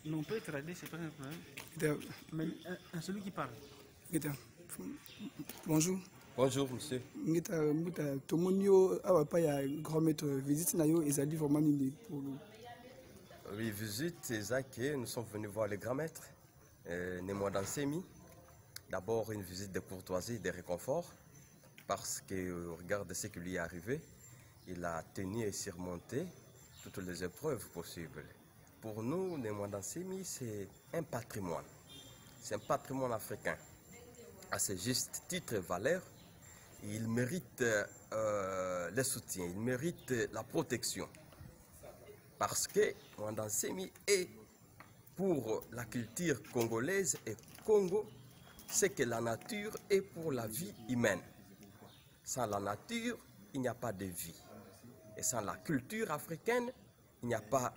Non, on peut être radé, c'est pas un problème. Mais celui qui parle. Bonjour. Bonjour, monsieur. Grand maître visite nayo ezali vraiment nini pour nous. Oui, visite Isaac, nous sommes venus voir le grand maître, Némois Dansemi. D'abord une visite de courtoisie, de réconfort, parce que regarde ce qui lui est arrivé, il a tenu et surmonté toutes les épreuves possibles. Pour nous, Némois Dansemi, c'est un patrimoine. C'est un patrimoine africain. À ce juste titre et valeur, il mérite le soutien, il mérite la protection. Parce que Némois Dansemi est pour la culture congolaise et Congo, c'est que la nature est pour la vie humaine. Sans la nature, il n'y a pas de vie. Et sans la culture africaine, il n'y a pas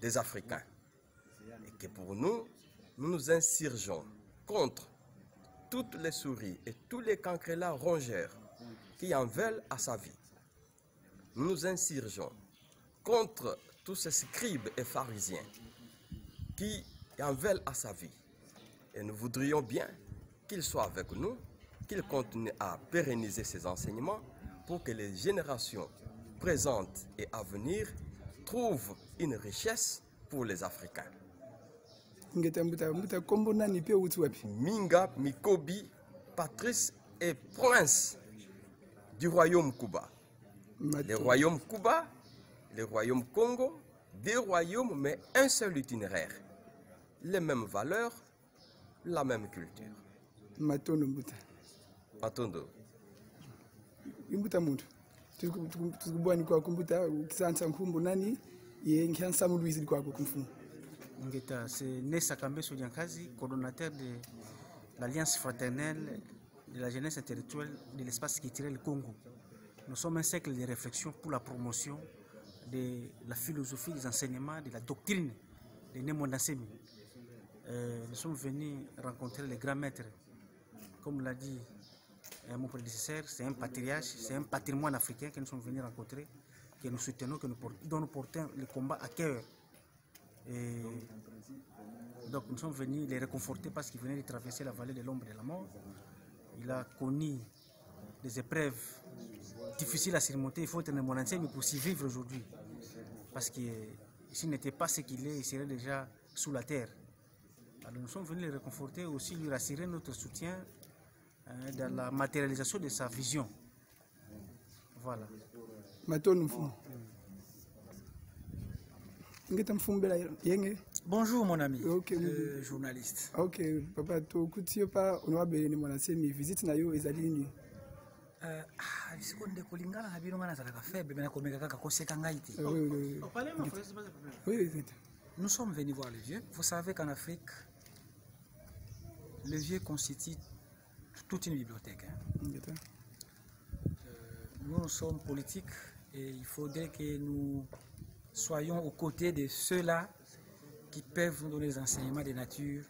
des Africains. Et que pour nous, nous nous insurgeons contre toutes les souris et tous les cancrelats rongeurs qui en veulent à sa vie. Nous nous insurgeons contre tous ces scribes et pharisiens qui en veulent à sa vie. Et nous voudrions bien qu'il soit avec nous, qu'il continue à pérenniser ses enseignements pour que les générations présentes et à venir trouvent une richesse pour les Africains. Minga, Mikobi, Patrice et Prince du royaume Kuba. Le royaume Kuba, le royaume Congo, deux royaumes mais un seul itinéraire. Les mêmes valeurs, la même culture. Matondo Mbuta. Matondo. Imbuta muntu. Tukubwani kwa kumbuta kisansa nkumbu nani ye nkiansa muluizi kwa kumfumu. Ngeta, c'est Nessa Kambe Soudiankazi, coordonnateur de l'Alliance fraternelle de la jeunesse intellectuelle de l'espace culturel Congo. Nous sommes un cercle de réflexion pour la promotion de la philosophie, des enseignements, de la doctrine de Némois Dansemi. Nous sommes venus rencontrer les grands maîtres. Comme l'a dit mon prédécesseur, c'est un patriarche, c'est un patrimoine africain que nous sommes venus rencontrer, que nous soutenons, dont nous portons le combat à cœur. Et donc nous sommes venus les réconforter parce qu'il venait de traverser la vallée de l'ombre et de la mort. Il a connu des épreuves difficiles à surmonter. Il faut être Némois Dansemi pour s'y vivre aujourd'hui. Parce que s'il n'était pas ce qu'il est, il serait déjà sous la terre. Alors nous sommes venus les réconforter, aussi lui rassurer notre soutien dans la matérialisation de sa vision. Voilà. Bonjour mon ami, journaliste. Ok, papa, to kutio pa honorable Némois Dansemi visite na yo ezali nini? Seconde kolingana na bino ngana zalaka faible mais nakomeka kaka koseka ngaiti. Oui. Nous sommes venus voir le vieux. Vous savez qu'en Afrique, le vieux constitue toute une bibliothèque. Nous sommes politiques et il faudrait que nous soyons aux côtés de ceux-là qui peuvent nous donner des enseignements de nature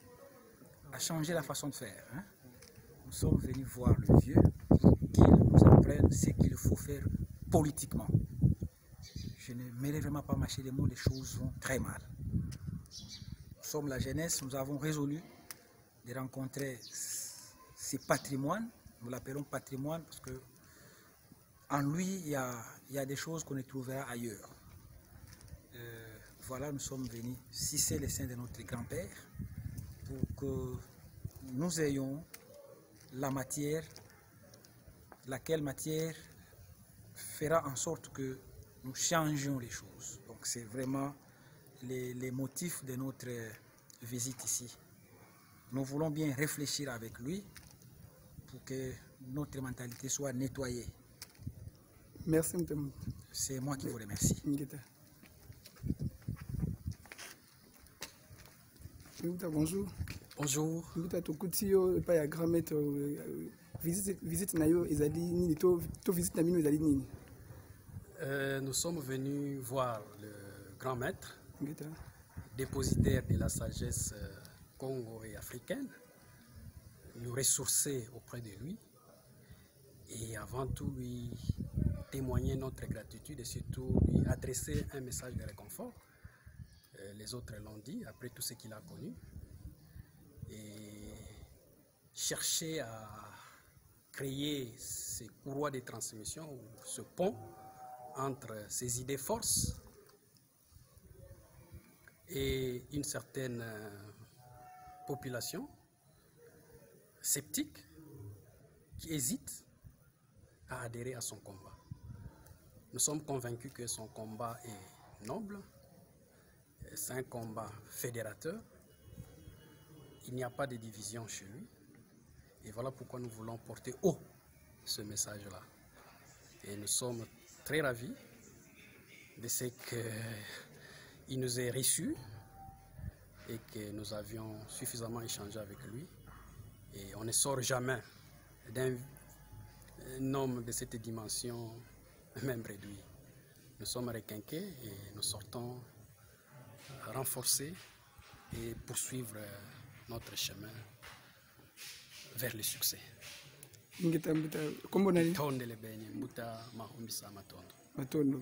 à changer la façon de faire. Nous sommes venus voir le vieux qu'il nous apprenne ce qu'il faut faire politiquement. Je ne mêlerai vraiment pas mâcher les mots, les choses vont très mal. Nous sommes la jeunesse, nous avons résolu de rencontrer ces patrimoines. Nous l'appelons patrimoine parce que en lui, il y a des choses qu'on ne trouvera ailleurs. Voilà, nous sommes venus sucer les seins de notre grand-père pour que nous ayons la matière, laquelle matière fera en sorte que nous changeons les choses. Donc c'est vraiment les motifs de notre visite ici. Nous voulons bien réfléchir avec lui pour que notre mentalité soit nettoyée. Merci. C'est moi qui vous remercie. Bonjour. Bonjour. Grand maître visite nayo ezali nini to visite na mino ezali nini? Nous sommes venus voir le grand maître, dépositaire de la sagesse congo et africaine, nous ressourcer auprès de lui et avant tout lui témoigner notre gratitude et surtout lui adresser un message de réconfort les autres l'ont dit, après tout ce qu'il a connu, et chercher à créer ces courroies de transmission, ou ce pont entre ces idées forces et une certaine population sceptique qui hésite à adhérer à son combat. Nous sommes convaincus que son combat est noble, c'est un combat fédérateur, il n'y a pas de division chez lui, et voilà pourquoi nous voulons porter haut ce message-là. Et nous sommes très ravis de ce qu'il nous ait reçus et que nous avions suffisamment échangé avec lui. Et on ne sort jamais d'un homme de cette dimension, même réduit. Nous sommes requinqués et nous sortons renforcés et poursuivre notre chemin vers le succès. Kombo nani? Tondele benye mbuta mahumbisa matondo. Matondo.